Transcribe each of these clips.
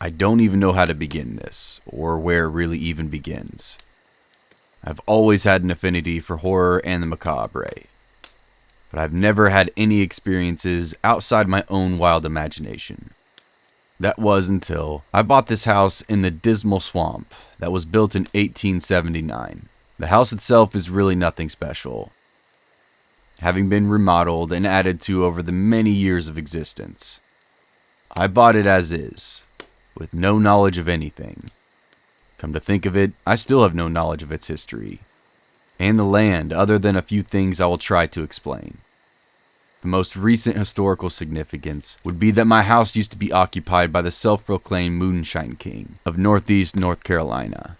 I don't even know how to begin this, or where it really even begins. I've always had an affinity for horror and the macabre, but I've never had any experiences outside my own wild imagination. That was until I bought this house in the Dismal Swamp that was built in 1879. The house itself is really nothing special, having been remodeled and added to over the many years of existence. I bought it as is, with no knowledge of anything. Come to think of it, I still have no knowledge of its history, and the land other than a few things I will try to explain. The most recent historical significance would be that my house used to be occupied by the self-proclaimed Moonshine King of Northeast North Carolina.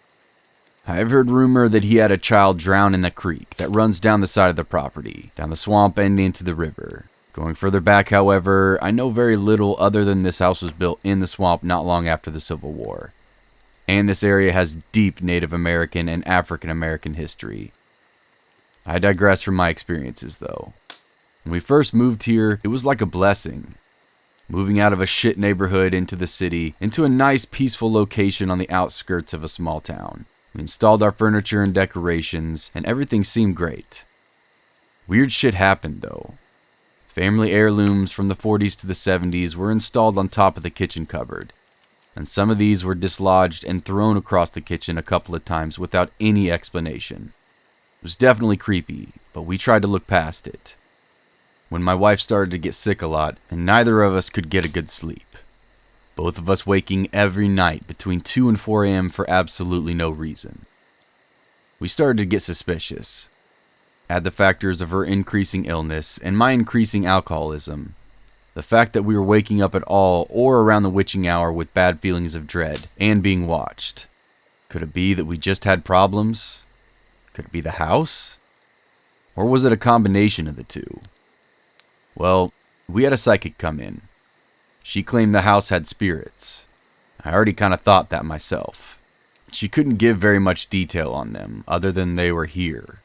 I have heard rumor that he had a child drown in the creek that runs down the side of the property, down the swamp and into the river. Going further back, however, I know very little other than this house was built in the swamp not long after the Civil War. And this area has deep Native American and African American history. I digress from my experiences though. When we first moved here, it was like a blessing. Moving out of a shit neighborhood into the city, into a nice peaceful location on the outskirts of a small town. We installed our furniture and decorations, and everything seemed great. Weird shit happened though. Family heirlooms from the 40s to the 70s were installed on top of the kitchen cupboard, and some of these were dislodged and thrown across the kitchen a couple of times without any explanation. It was definitely creepy, but we tried to look past it. When my wife started to get sick a lot, and neither of us could get a good sleep. Both of us waking every night between 2 and 4 a.m. for absolutely no reason. We started to get suspicious. Add the factors of her increasing illness and my increasing alcoholism. The fact that we were waking up at all or around the witching hour with bad feelings of dread and being watched. Could it be that we just had problems? Could it be the house? Or was it a combination of the two? Well, we had a psychic come in. She claimed the house had spirits. I already kind of thought that myself. She couldn't give very much detail on them, other than they were here.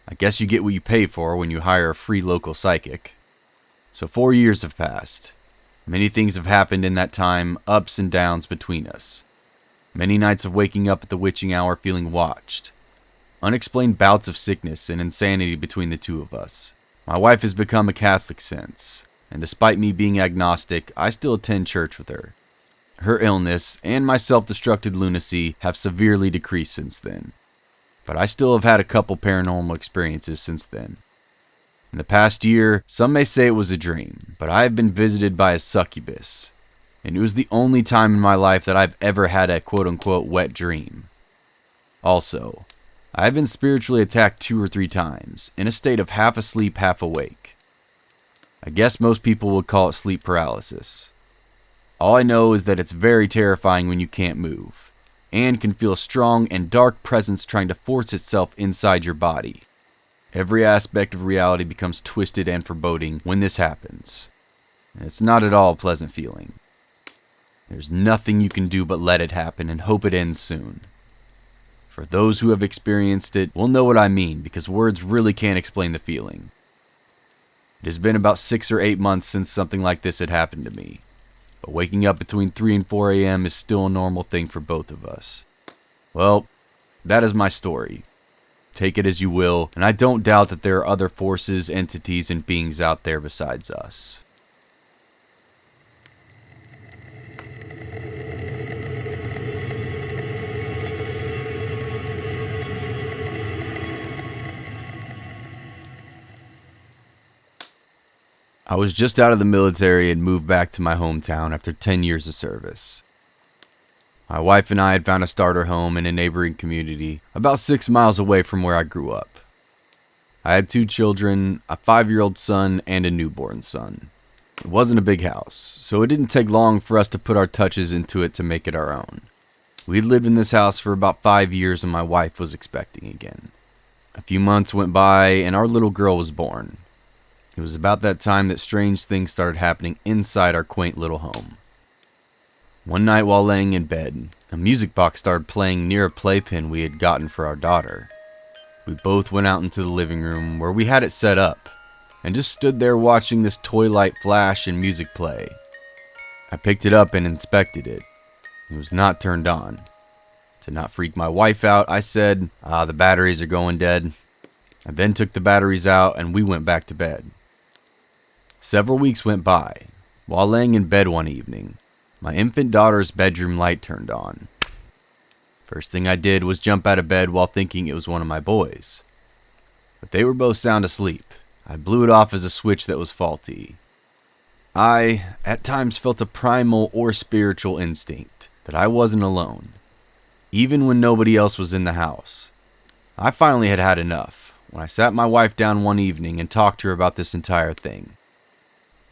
I guess you get what you pay for when you hire a free local psychic. So 4 years have passed. Many things have happened in that time, ups and downs between us. Many nights of waking up at the witching hour feeling watched. Unexplained bouts of sickness and insanity between the two of us. My wife has become a Catholic since, and despite me being agnostic, I still attend church with her. Her illness and my self-destructed lunacy have severely decreased since then, but I still have had a couple paranormal experiences since then. In the past year, some may say it was a dream, but I have been visited by a succubus, and it was the only time in my life that I've ever had a quote-unquote wet dream. Also, I have been spiritually attacked 2 or 3 times, in a state of half asleep, half awake. I guess most people would call it sleep paralysis. All I know is that it's very terrifying when you can't move, and can feel a strong and dark presence trying to force itself inside your body. Every aspect of reality becomes twisted and foreboding when this happens. It's not at all a pleasant feeling. There's nothing you can do but let it happen and hope it ends soon. For those who have experienced it will know what I mean, because words really can't explain the feeling. It has been about 6 or 8 months since something like this had happened to me, but waking up between 3 and 4 a.m. is still a normal thing for both of us. Well, that is my story. Take it as you will, and I don't doubt that there are other forces, entities, and beings out there besides us. I was just out of the military and moved back to my hometown after 10 years of service. My wife and I had found a starter home in a neighboring community about 6 miles away from where I grew up. I had 2 children, a 5-year-old son and a newborn son. It wasn't a big house, so it didn't take long for us to put our touches into it to make it our own. We'd lived in this house for about 5 years when my wife was expecting again. A few months went by and our little girl was born. It was about that time that strange things started happening inside our quaint little home. One night while laying in bed, a music box started playing near a playpen we had gotten for our daughter. We both went out into the living room where we had it set up, and just stood there watching this toy light flash and music play. I picked it up and inspected it, It was not turned on. To not freak my wife out, I said, the batteries are going dead. I then took the batteries out and we went back to bed. Several weeks went by. While laying in bed one evening, my infant daughter's bedroom light turned on. First thing I did was jump out of bed while thinking it was one of my boys. But they were both sound asleep. I blew it off as a switch that was faulty. I, at times, felt a primal or spiritual instinct that I wasn't alone, even when nobody else was in the house. I finally had had enough when I sat my wife down one evening and talked to her about this entire thing.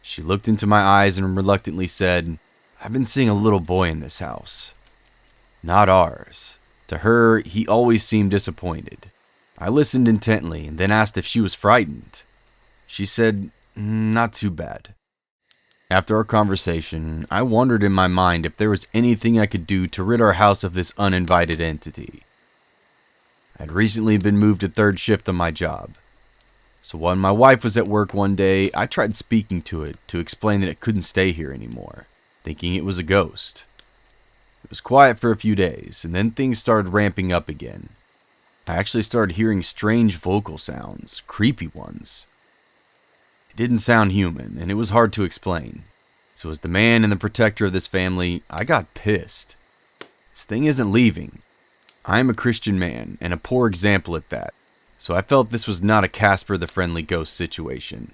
She looked into my eyes and reluctantly said, "I've been seeing a little boy in this house." Not ours. To her, he always seemed disappointed. I listened intently and then asked if she was frightened. She said, "Not too bad." After our conversation, I wondered in my mind if there was anything I could do to rid our house of this uninvited entity. I had recently been moved to third shift on my job. So when my wife was at work one day, I tried speaking to it to explain that it couldn't stay here anymore, thinking it was a ghost. It was quiet for a few days, and then things started ramping up again. I actually started hearing strange vocal sounds, creepy ones. It didn't sound human, and it was hard to explain. So as the man and the protector of this family, I got pissed. This thing isn't leaving. I am a Christian man, and a poor example at that, so I felt this was not a Casper the Friendly Ghost situation.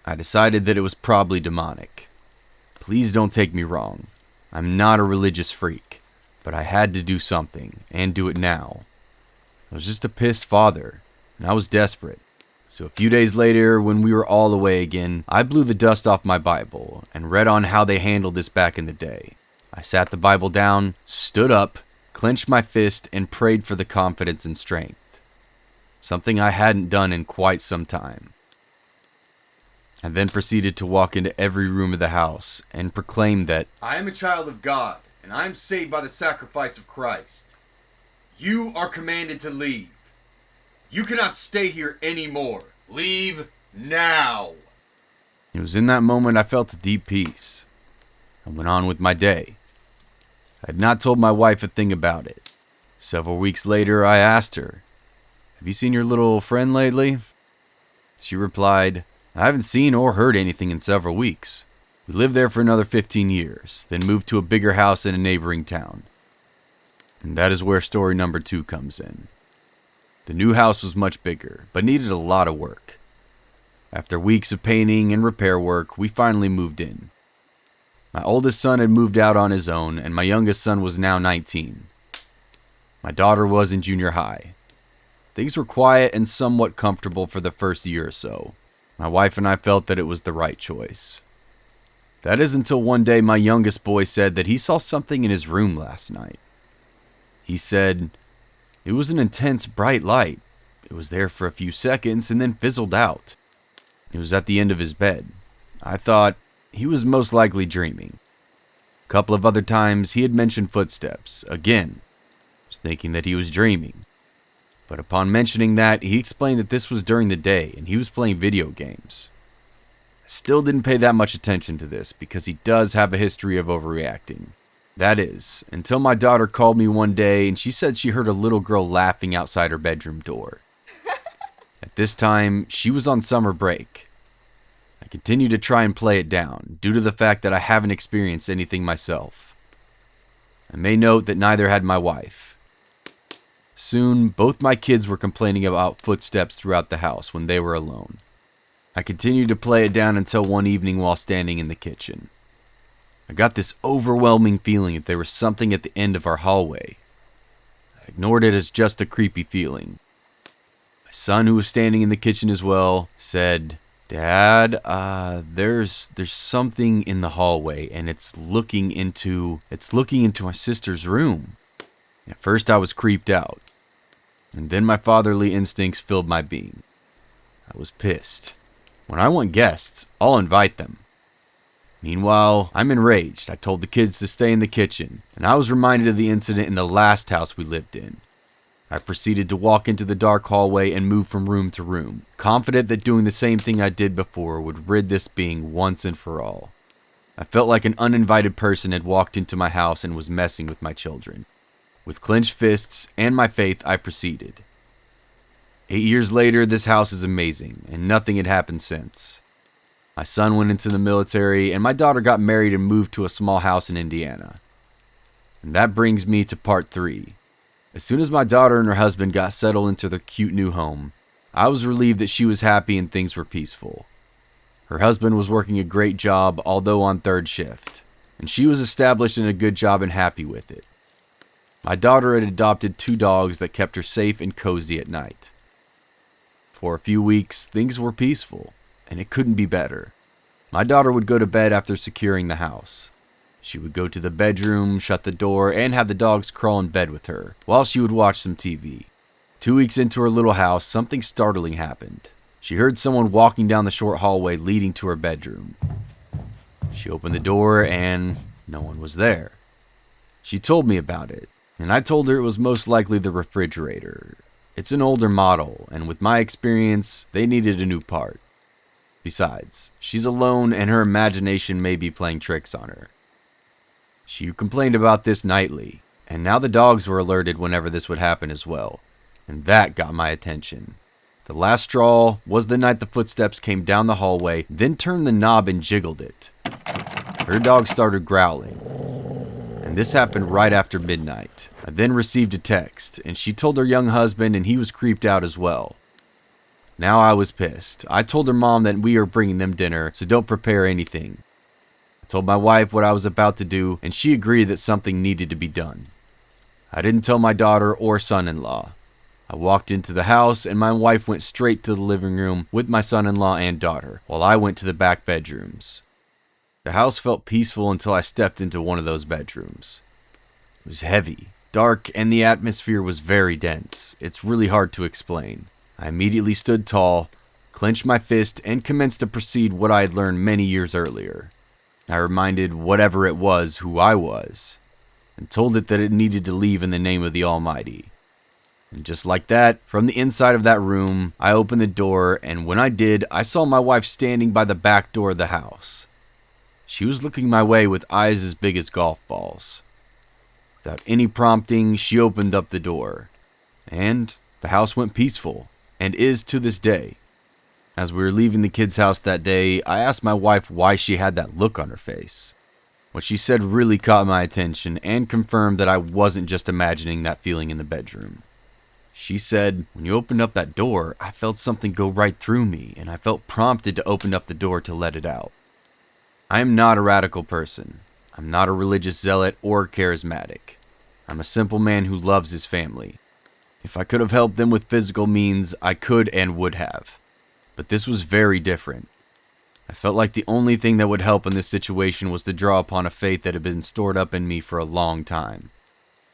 I decided that it was probably demonic. Please don't take me wrong. I'm not a religious freak, but I had to do something, and do it now. I was just a pissed father, and I was desperate. So a few days later, when we were all away again, I blew the dust off my Bible and read on how they handled this back in the day. I sat the Bible down, stood up, clenched my fist, and prayed for the confidence and strength. Something I hadn't done in quite some time. I then proceeded to walk into every room of the house and proclaim that I am a child of God, and I am saved by the sacrifice of Christ. You are commanded to leave. You cannot stay here anymore. Leave now. It was in that moment I felt a deep peace. I went on with my day. I had not told my wife a thing about it. Several weeks later, I asked her, "Have you seen your little friend lately?" She replied, "I haven't seen or heard anything in several weeks. We lived there for another 15 years, then moved to a bigger house in a neighboring town." And that is where story number 2 comes in. The new house was much bigger, but needed a lot of work. After weeks of painting and repair work, we finally moved in. My oldest son had moved out on his own, and my youngest son was now 19. My daughter was in junior high. Things were quiet and somewhat comfortable for the first year or so. My wife and I felt that it was the right choice. That is until one day my youngest boy said that he saw something in his room last night. He said, "It was an intense bright light. It was there for a few seconds and then fizzled out. It was at the end of his bed." I thought he was most likely dreaming. A couple of other times he had mentioned footsteps. Again, I was thinking that he was dreaming. But upon mentioning that, he explained that this was during the day and he was playing video games. I still didn't pay that much attention to this because he does have a history of overreacting. That is, until my daughter called me one day and she said she heard a little girl laughing outside her bedroom door. At this time, she was on summer break. I continued to try and play it down due to the fact that I haven't experienced anything myself. I may note that neither had my wife. Soon, both my kids were complaining about footsteps throughout the house when they were alone. I continued to play it down until one evening while standing in the kitchen. I got this overwhelming feeling that there was something at the end of our hallway. I ignored it as just a creepy feeling. My son, who was standing in the kitchen as well, said, "Dad, there's something in the hallway, and it's looking into my sister's room." At first I was creeped out, and then my fatherly instincts filled my being. I was pissed. When I want guests, I'll invite them. Meanwhile, I'm enraged. I told the kids to stay in the kitchen, and I was reminded of the incident in the last house we lived in. I proceeded to walk into the dark hallway and move from room to room, confident that doing the same thing I did before would rid this being once and for all. I felt like an uninvited person had walked into my house and was messing with my children. With clenched fists and my faith, I proceeded. 8 years later, this house is amazing, and nothing had happened since. My son went into the military, and my daughter got married and moved to a small house in Indiana. And that brings me to part 3. As soon as my daughter and her husband got settled into their cute new home, I was relieved that she was happy and things were peaceful. Her husband was working a great job, although on third shift, and she was established in a good job and happy with it. My daughter had adopted 2 dogs that kept her safe and cozy at night. For a few weeks, things were peaceful, and it couldn't be better. My daughter would go to bed after securing the house. She would go to the bedroom, shut the door, and have the dogs crawl in bed with her, while she would watch some TV. 2 weeks into her little house, something startling happened. She heard someone walking down the short hallway leading to her bedroom. She opened the door and no one was there. She told me about it, and I told her it was most likely the refrigerator. It's an older model, and with my experience, they needed a new part. Besides, she's alone and her imagination may be playing tricks on her. She complained about this nightly, and now the dogs were alerted whenever this would happen as well, and that got my attention. The last straw was the night the footsteps came down the hallway, then turned the knob and jiggled it. Her dog started growling, and this happened right after midnight. I then received a text, and she told her young husband, and he was creeped out as well. Now I was pissed. I told her mom that we are bringing them dinner, so don't prepare anything. I told my wife what I was about to do, and she agreed that something needed to be done. I didn't tell my daughter or son-in-law. I walked into the house, and my wife went straight to the living room with my son-in-law and daughter, while I went to the back bedrooms. The house felt peaceful until I stepped into one of those bedrooms. It was heavy, dark, and the atmosphere was very dense. It's really hard to explain. I immediately stood tall, clenched my fist, and commenced to proceed what I had learned many years earlier. I reminded whatever it was who I was, and told it that it needed to leave in the name of the Almighty. And just like that, from the inside of that room, I opened the door, and when I did, I saw my wife standing by the back door of the house. She was looking my way with eyes as big as golf balls. Without any prompting, she opened up the door, and the house went peaceful, and is to this day. As we were leaving the kids' house that day, I asked my wife why she had that look on her face. What she said really caught my attention and confirmed that I wasn't just imagining that feeling in the bedroom. She said, "When you opened up that door, I felt something go right through me, and I felt prompted to open up the door to let it out." I am not a radical person. I'm not a religious zealot or charismatic. I'm a simple man who loves his family. If I could have helped them with physical means, I could and would have. But this was very different. I felt like the only thing that would help in this situation was to draw upon a faith that had been stored up in me for a long time.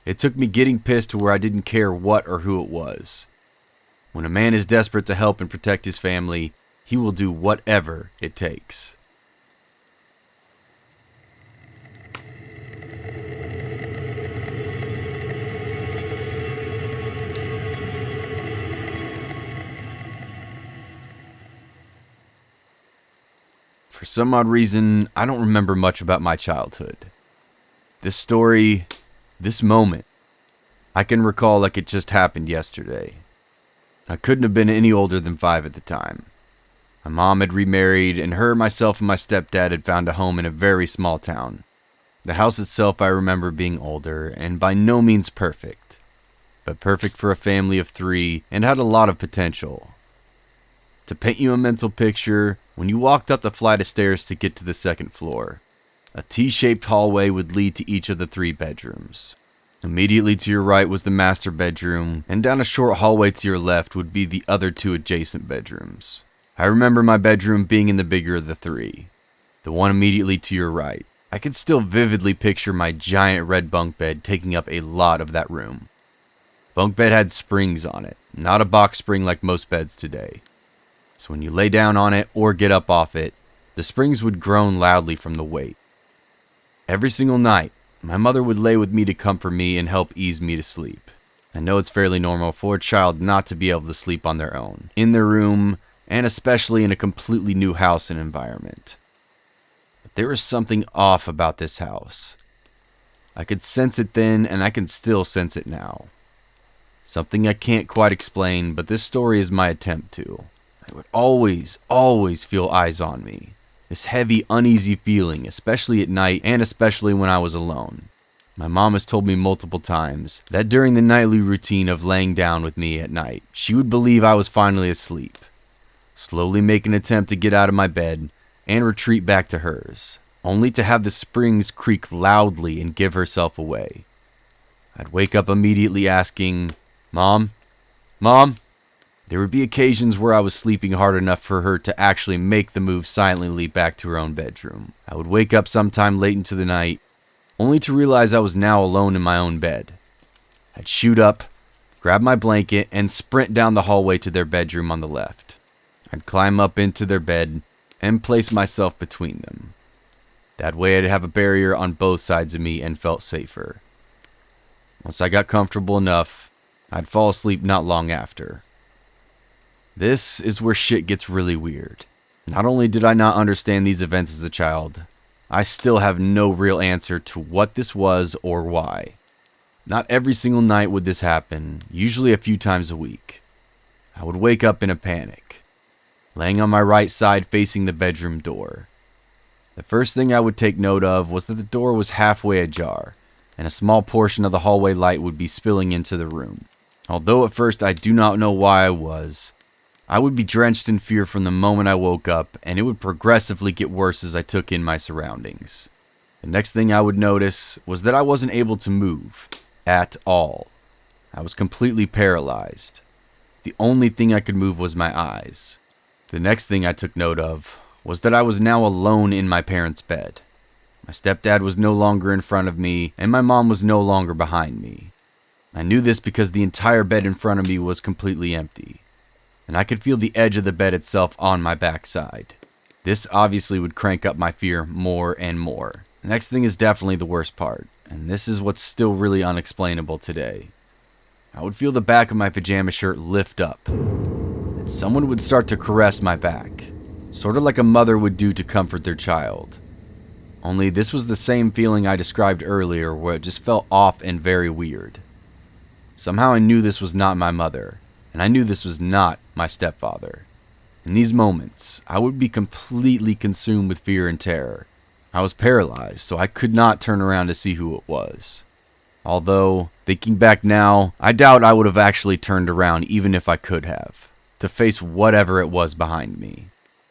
It took me getting pissed to where I didn't care what or who it was. When a man is desperate to help and protect his family, he will do whatever it takes. For some odd reason, I don't remember much about my childhood. This story, this moment, I can recall like it just happened yesterday. I couldn't have been any older than 5 at the time. My mom had remarried, and her, myself, and my stepdad had found a home in a very small town. The house itself I remember being older, and by no means perfect, but perfect for a family of 3, and had a lot of potential. To paint you a mental picture, when you walked up the flight of stairs to get to the 2nd floor, a T-shaped hallway would lead to each of the 3 bedrooms. Immediately to your right was the master bedroom, and down a short hallway to your left would be the other 2 adjacent bedrooms. I remember my bedroom being in the bigger of the 3, the one immediately to your right. I could still vividly picture my giant red bunk bed taking up a lot of that room. Bunk bed had springs on it, not a box spring like most beds today. So when you lay down on it or get up off it, the springs would groan loudly from the weight. Every single night, my mother would lay with me to comfort me and help ease me to sleep. I know it's fairly normal for a child not to be able to sleep on their own, in their room, and especially in a completely new house and environment. There was something off about this house. I could sense it then, and I can still sense it now. Something I can't quite explain, but this story is my attempt to. I would always feel eyes on me. This heavy, uneasy feeling, especially at night and especially when I was alone. My mom has told me multiple times that during the nightly routine of laying down with me at night, she would believe I was finally asleep, slowly make an attempt to get out of my bed and retreat back to hers, only to have the springs creak loudly and give herself away. I'd wake up immediately asking, "Mom? Mom?" There would be occasions where I was sleeping hard enough for her to actually make the move silently back to her own bedroom. I would wake up sometime late into the night, only to realize I was now alone in my own bed. I'd shoot up, grab my blanket, and sprint down the hallway to their bedroom on the left. I'd climb up into their bed and place myself between them. That way I'd have a barrier on both sides of me and felt safer. Once I got comfortable enough, I'd fall asleep not long after. This is where shit gets really weird. Not only did I not understand these events as a child, I still have no real answer to what this was or why. Not every single night would this happen, usually a few times a week. I would wake up in a panic, laying on my right side facing the bedroom door. The first thing I would take note of was that the door was halfway ajar, and a small portion of the hallway light would be spilling into the room. Although at first I do not know why I would be drenched in fear from the moment I woke up, and it would progressively get worse as I took in my surroundings. The next thing I would notice was that I wasn't able to move at all. I was completely paralyzed. The only thing I could move was my eyes. The next thing I took note of was that I was now alone in my parents' bed. My stepdad was no longer in front of me, and my mom was no longer behind me. I knew this because the entire bed in front of me was completely empty, and I could feel the edge of the bed itself on my backside. This obviously would crank up my fear more and more. The next thing is definitely the worst part, and this is what's still really unexplainable today. I would feel the back of my pajama shirt lift up, and someone would start to caress my back, sort of like a mother would do to comfort their child. Only this was the same feeling I described earlier, where it just felt off and very weird. Somehow I knew this was not my mother, and I knew this was not my stepfather. In these moments, I would be completely consumed with fear and terror. I was paralyzed, so I could not turn around to see who it was. Although, thinking back now, I doubt I would have actually turned around even if I could have, to face whatever it was behind me.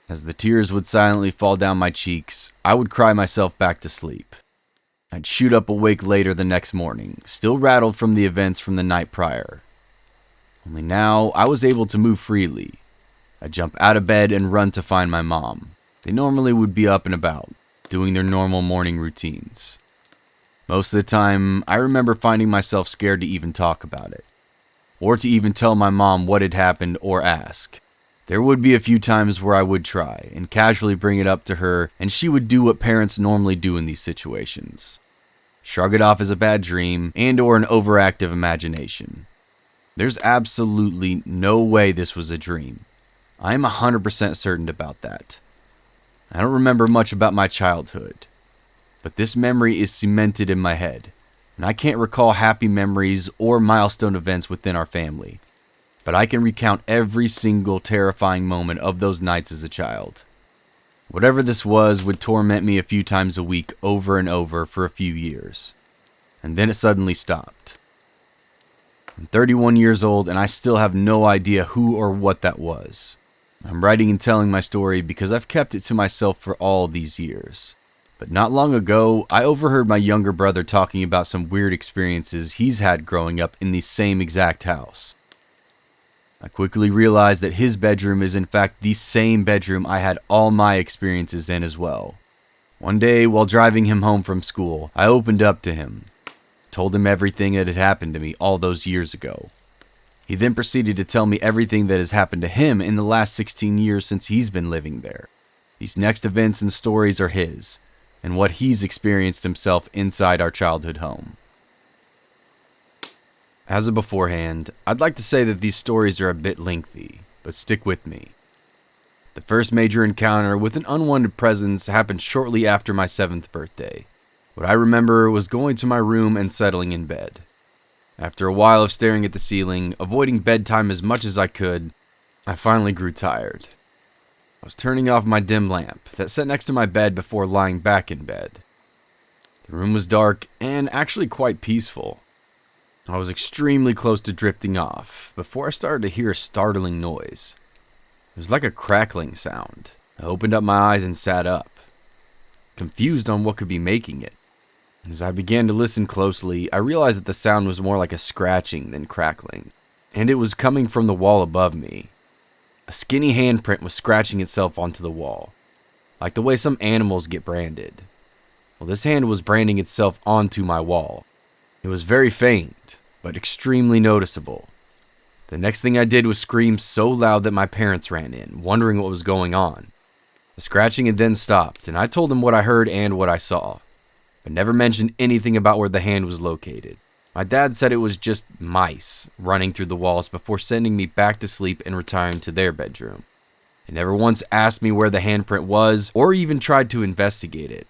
As the tears would silently fall down my cheeks, I would cry myself back to sleep. I'd shoot up awake later the next morning, still rattled from the events from the night prior. Only now, I was able to move freely. I'd jump out of bed and run to find my mom. They normally would be up and about, doing their normal morning routines. Most of the time, I remember finding myself scared to even talk about it, or to even tell my mom what had happened or ask. There would be a few times where I would try and casually bring it up to her, and she would do what parents normally do in these situations. Shrug it off as a bad dream and or an overactive imagination. There's absolutely no way this was a dream. I am 100% certain about that. I don't remember much about my childhood, but this memory is cemented in my head, and I can't recall happy memories or milestone events within our family. But I can recount every single terrifying moment of those nights as a child. Whatever this was would torment me a few times a week over and over for a few years. And then it suddenly stopped. I'm 31 years old and I still have no idea who or what that was. I'm writing and telling my story because I've kept it to myself for all these years. But not long ago, I overheard my younger brother talking about some weird experiences he's had growing up in the same exact house. I quickly realized that his bedroom is in fact the same bedroom I had all my experiences in as well. One day, while driving him home from school, I opened up to him, told him everything that had happened to me all those years ago. He then proceeded to tell me everything that has happened to him in the last 16 years since he's been living there. These next events and stories are his, and what he's experienced himself inside our childhood home. As a beforehand, I'd like to say that these stories are a bit lengthy, but stick with me. The first major encounter with an unwanted presence happened shortly after my 7th birthday. What I remember was going to my room and settling in bed. After a while of staring at the ceiling, avoiding bedtime as much as I could, I finally grew tired. I was turning off my dim lamp that sat next to my bed before lying back in bed. The room was dark and actually quite peaceful. I was extremely close to drifting off before I started to hear a startling noise. It was like a crackling sound. I opened up my eyes and sat up, confused on what could be making it. As I began to listen closely, I realized that the sound was more like a scratching than crackling, and it was coming from the wall above me. A skinny handprint was scratching itself onto the wall, like the way some animals get branded. Well, this hand was branding itself onto my wall. It was very faint, but extremely noticeable. The next thing I did was scream so loud that my parents ran in, wondering what was going on. The scratching had then stopped, and I told them what I heard and what I saw, but never mentioned anything about where the hand was located. My dad said it was just mice running through the walls before sending me back to sleep and retiring to their bedroom. They never once asked me where the handprint was or even tried to investigate it.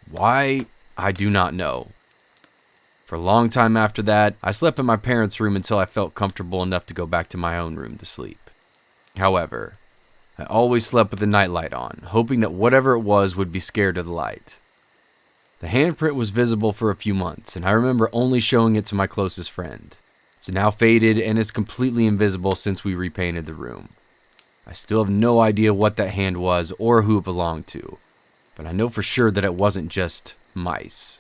Why? I do not know. For a long time after that, I slept in my parents' room until I felt comfortable enough to go back to my own room to sleep. However, I always slept with the nightlight on, hoping that whatever it was would be scared of the light. The handprint was visible for a few months, and I remember only showing it to my closest friend. It's now faded and is completely invisible since we repainted the room. I still have no idea what that hand was or who it belonged to, but I know for sure that it wasn't just mice.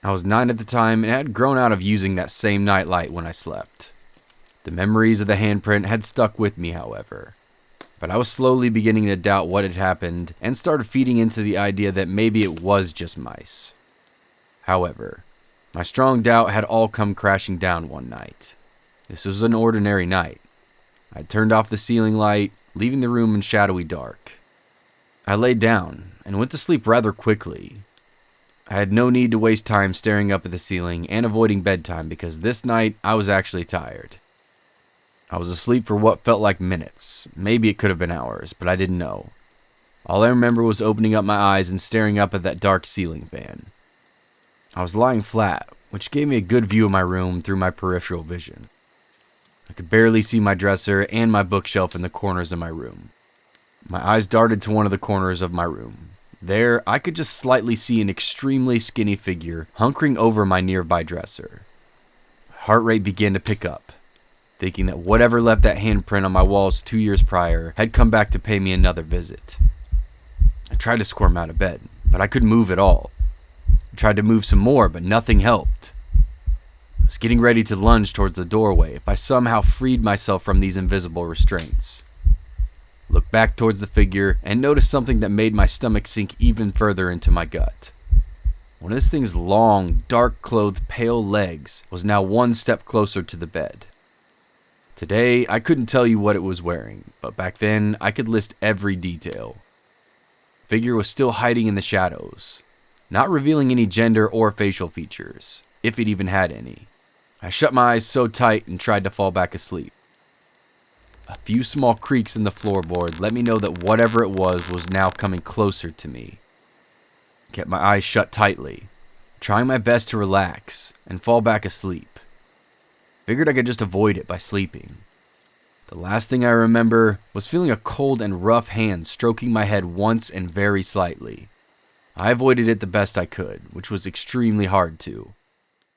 I was 9 at the time and had grown out of using that same nightlight when I slept. The memories of the handprint had stuck with me, however, but I was slowly beginning to doubt what had happened and started feeding into the idea that maybe it was just mice. However, my strong doubt had all come crashing down one night. This was an ordinary night. I turned off the ceiling light, leaving the room in shadowy dark. I laid down and went to sleep rather quickly. I had no need to waste time staring up at the ceiling and avoiding bedtime because this night I was actually tired. I was asleep for what felt like minutes. Maybe it could have been hours, but I didn't know. All I remember was opening up my eyes and staring up at that dark ceiling fan. I was lying flat, which gave me a good view of my room through my peripheral vision. I could barely see my dresser and my bookshelf in the corners of my room. My eyes darted to one of the corners of my room. There, I could just slightly see an extremely skinny figure hunkering over my nearby dresser. My heart rate began to pick up, thinking that whatever left that handprint on my walls 2 years prior had come back to pay me another visit. I tried to squirm out of bed, but I couldn't move at all. I tried to move some more, but nothing helped. I was getting ready to lunge towards the doorway if I somehow freed myself from these invisible restraints. Looked back towards the figure and noticed something that made my stomach sink even further into my gut. One of this thing's long, dark-clothed, pale legs was now one step closer to the bed. Today, I couldn't tell you what it was wearing, but back then, I could list every detail. The figure was still hiding in the shadows, not revealing any gender or facial features, if it even had any. I shut my eyes so tight and tried to fall back asleep. A few small creaks in the floorboard let me know that whatever it was now coming closer to me. I kept my eyes shut tightly, trying my best to relax and fall back asleep. Figured I could just avoid it by sleeping. The last thing I remember was feeling a cold and rough hand stroking my head once and very slightly. I avoided it the best I could, which was extremely hard to.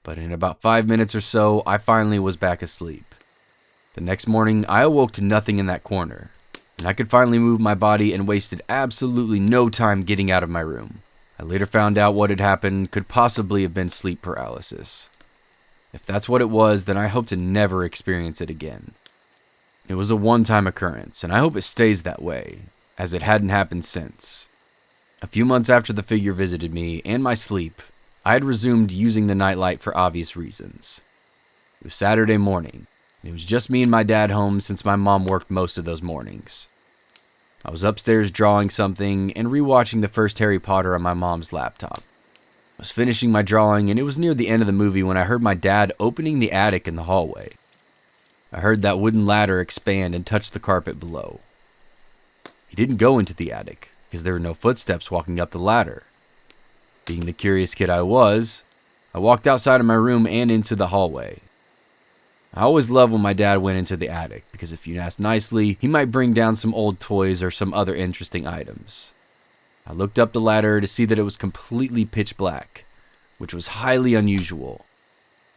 But in about 5 minutes or so, I finally was back asleep. The next morning, I awoke to nothing in that corner, and I could finally move my body and wasted absolutely no time getting out of my room. I later found out what had happened could possibly have been sleep paralysis. If that's what it was, then I hope to never experience it again. It was a one-time occurrence, and I hope it stays that way, as it hadn't happened since. A few months after the figure visited me and my sleep, I had resumed using the nightlight for obvious reasons. It was Saturday morning. It was just me and my dad home since my mom worked most of those mornings. I was upstairs drawing something and rewatching the first Harry Potter on my mom's laptop. I was finishing my drawing and it was near the end of the movie when I heard my dad opening the attic in the hallway. I heard that wooden ladder expand and touch the carpet below. He didn't go into the attic because there were no footsteps walking up the ladder. Being the curious kid I was, I walked outside of my room and into the hallway. I always loved when my dad went into the attic because if you asked nicely, he might bring down some old toys or some other interesting items. I looked up the ladder to see that it was completely pitch black, which was highly unusual.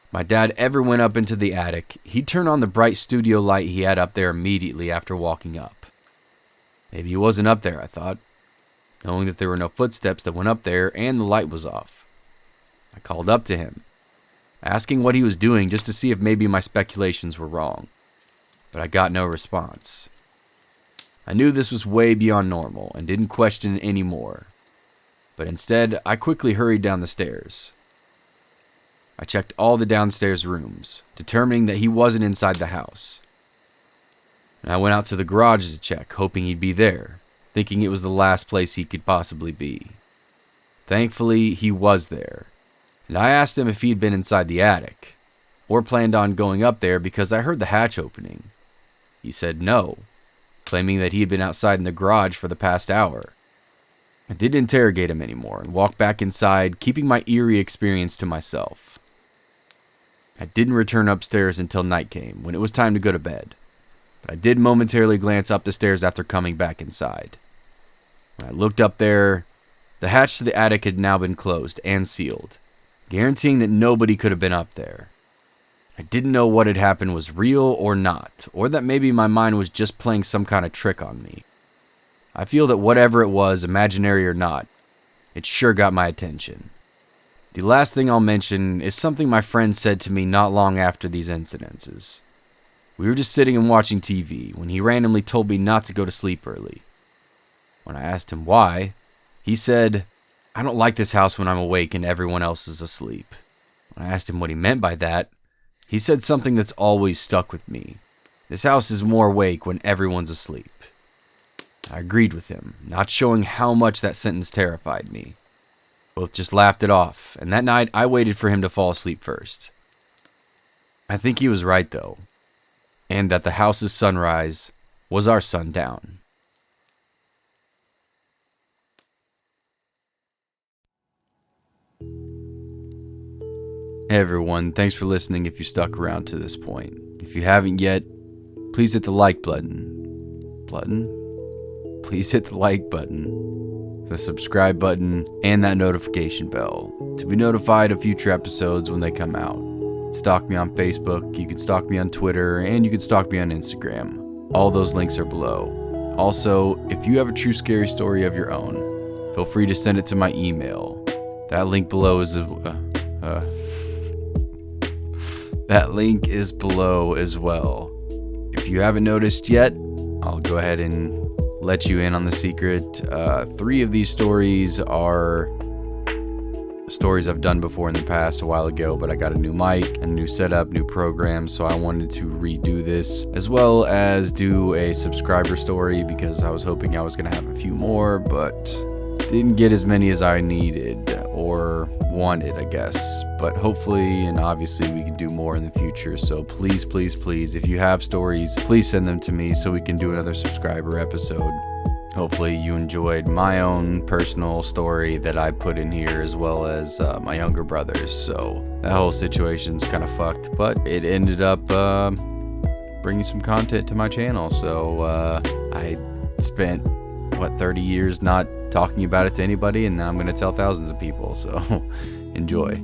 If my dad ever went up into the attic, he'd turn on the bright studio light he had up there immediately after walking up. Maybe he wasn't up there, I thought, knowing that there were no footsteps that went up there and the light was off. I called up to him, asking what he was doing just to see if maybe my speculations were wrong, but I got no response. I knew this was way beyond normal and didn't question it anymore, but instead I quickly hurried down the stairs. I checked all the downstairs rooms, determining that he wasn't inside the house. And I went out to the garage to check, hoping he'd be there, thinking it was the last place he could possibly be. Thankfully, he was there, and I asked him if he'd been inside the attic, or planned on going up there because I heard the hatch opening. He said no, claiming that he had been outside in the garage for the past hour. I didn't interrogate him anymore and walked back inside, keeping my eerie experience to myself. I didn't return upstairs until night came, when it was time to go to bed. But I did momentarily glance up the stairs after coming back inside. When I looked up there, the hatch to the attic had now been closed and sealed, guaranteeing that nobody could have been up there. I didn't know what had happened was real or not, or that maybe my mind was just playing some kind of trick on me. I feel that whatever it was, imaginary or not, it sure got my attention. The last thing I'll mention is something my friend said to me not long after these incidences. We were just sitting and watching TV when he randomly told me not to go to sleep early. When I asked him why, he said, "I don't like this house when I'm awake and everyone else is asleep." When I asked him what he meant by that, he said something that's always stuck with me. This house is more awake when everyone's asleep. I agreed with him, not showing how much that sentence terrified me. Both just laughed it off, and that night I waited for him to fall asleep first. I think he was right though, and that the house's sunrise was our sundown. Hey everyone, thanks for listening if you stuck around to this point. If you haven't yet, please hit the like button. Please hit the like button, the subscribe button, and that notification bell to be notified of future episodes when they come out. Stalk me on Facebook, you can stalk me on Twitter, and you can stalk me on Instagram. All those links are below. Also, if you have a true scary story of your own, feel free to send it to my email. That link below is that link is below as well. If you haven't noticed yet, I'll go ahead and let you in on the secret. 3 of these stories are stories I've done before in the past a while ago, but I got a new mic, a new setup, new program, so I wanted to redo this, as well as do a subscriber story because I was hoping I was going to have a few more, but didn't get as many as I needed or wanted, I guess. But hopefully and obviously we can do more in the future, so please, if you have stories, please send them to me so we can do another subscriber episode. Hopefully you enjoyed my own personal story that I put in here, as well as my younger brother's. So that whole situation's kind of fucked, but it ended up bringing some content to my channel. So I spent 30 years not talking about it to anybody, and now I'm going to tell thousands of people. So enjoy.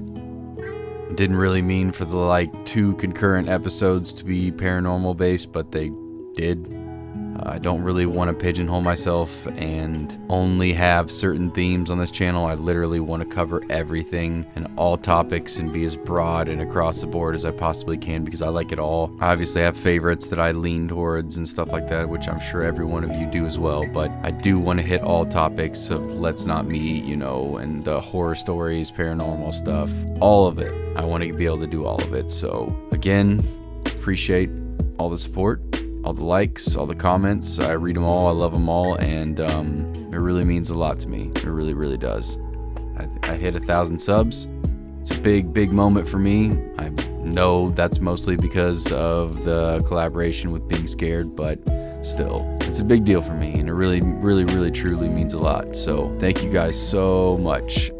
Didn't really mean for the 2 concurrent episodes to be paranormal based, but they did. I don't really want to pigeonhole myself and only have certain themes on this channel. I literally want to cover everything and all topics and be as broad and across the board as I possibly can because I like it all. I obviously have favorites that I lean towards and stuff like that, which I'm sure every one of you do as well, but I do want to hit all topics of Let's Not Meet, and the horror stories, paranormal stuff, all of it. I want to be able to do all of it. So again, appreciate all the support, all the likes, all the comments. I read them all. I love them all. And it really means a lot to me. It really, really does. I hit 1,000 subs. It's a big moment for me. I know that's mostly because of the collaboration with Being Scared, but still. It's a big deal for me, and it really, really, really, truly means a lot. So thank you guys so much.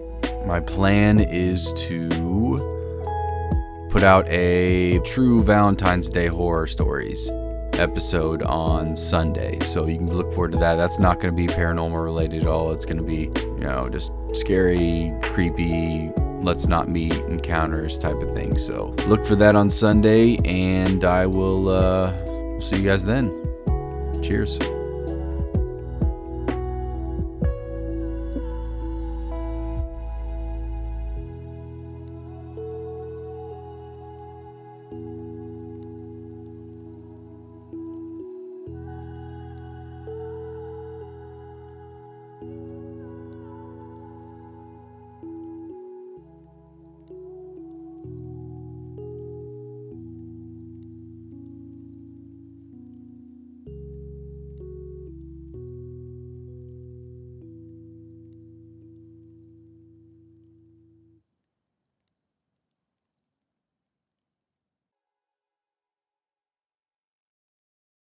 My plan is to put out a true Valentine's Day horror stories episode on Sunday, so you can look forward to that. That's not going to be paranormal related at all. It's going to be, just scary, creepy, let's not meet encounters type of thing. So look for that on Sunday, and I will see you guys then. Cheers.